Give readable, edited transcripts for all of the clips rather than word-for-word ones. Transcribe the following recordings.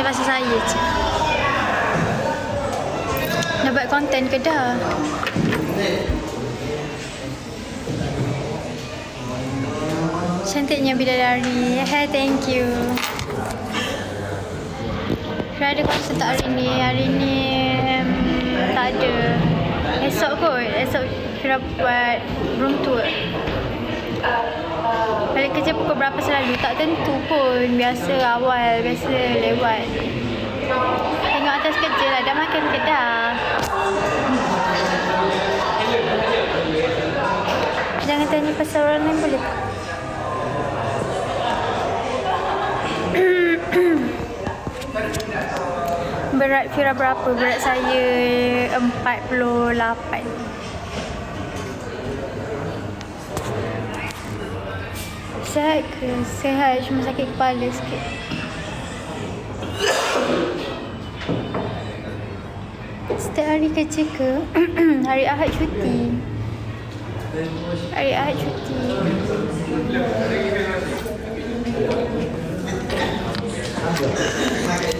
pasal saya je. Nak buat konten ke dah? Cantiknya bidadari. Hey, thank you. Ada konsert tak hari ni? Hari ni tak ada. Esok kot. Esok kita buat room tour. Balik kerja pukul berapa selalu? Tak tentu pun. Biasa awal, biasa lewat. Tengok atas kerja lah. Dah makan ke dah? Jangan tanya pasal orang lain boleh tak? Berat Fira berapa? Berat saya 48. Sihat ke? Sihat, cuma sakit kepala sikit. Setiap hari kerja ke? Hari Ahad cuti. Hari Ahad cuti.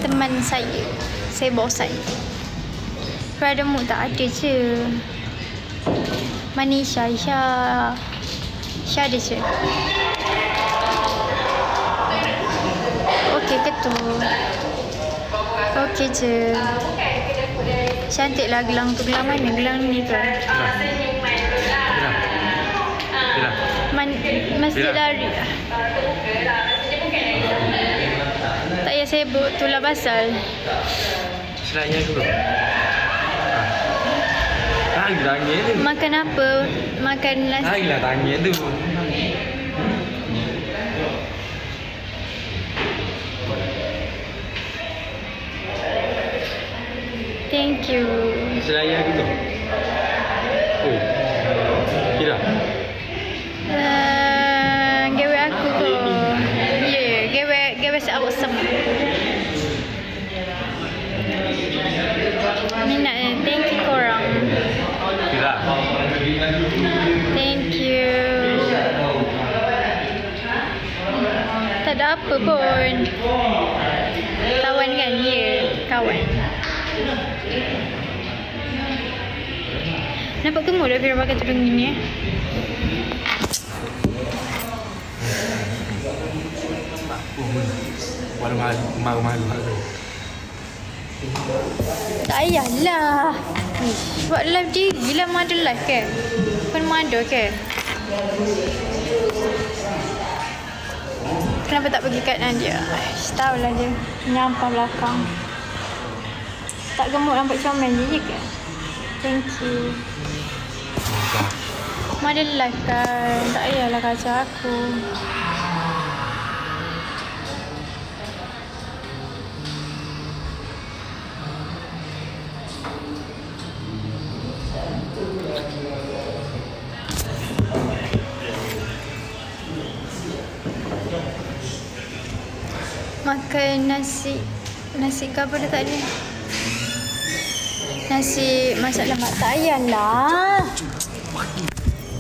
Teman saya bosan. Ada mood tak ada je. Mana Isha ada je. Okey ke tu? Okey je. Cantik lah gelang tu. Gelang mana? Gelang ni ke? Masjid Dari. Tak payah sebut tu lah pasal. Seraya dulu. Tangis tu. Makan apa? Makan nasi. Tangis tangis tu. Thank you. Seraya dulu. Oi. Kira. Gawe aku tu. Gawe awak sama. Minat thank you korang. Kira. Thank you. Tak ada apa pun. Kawan kan? Ya, kawan. Nampak gemuk dah Fira pakai tudung gini. Malu-malu. Tak payahlah. Buat live diri lah. Mana ada live ke? Kan mana ke? Kenapa tak pergi kat Nadia? Tahulah dia menyampah belakang. Tak gemuk nampak comel je ke? Thank you. Mana ada live kan? Tak payahlah kacau aku. Makan nasi ke apa dah tak ada. Nasi masak lemak tak payahlah.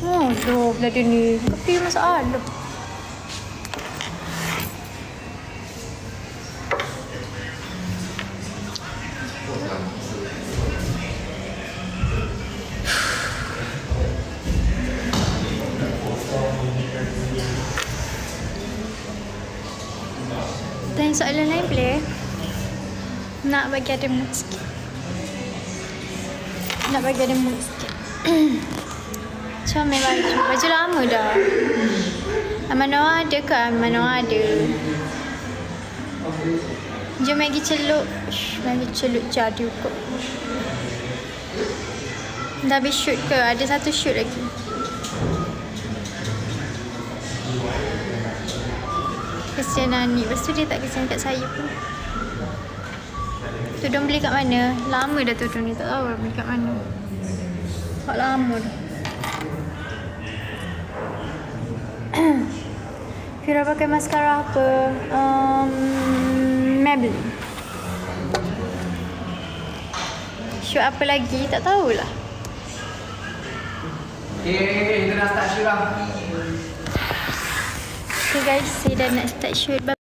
Aduh, belada ni. Kopi masalah. Tanya soalan lain boleh? Nak bagi ada mood sikit. Comel baju. Baju lama dah. Mana ada ke? Mana ada. Jom pergi celup. Pergi celup jadi kot. Dah habis shoot ke? Ada satu shoot lagi. Kesian Nani. Lepas tu dia tak kesian kat saya pun. Tudung beli kat mana? Lama dah tudung ni. Tak tahu beli kat mana. Hak lama dah. Fira pakai maskara apa? Maybelline. Shoot apa lagi? Tak tahulah. Okay, kita dah start shoot lah. Okay guys, saya dah nak start shoot.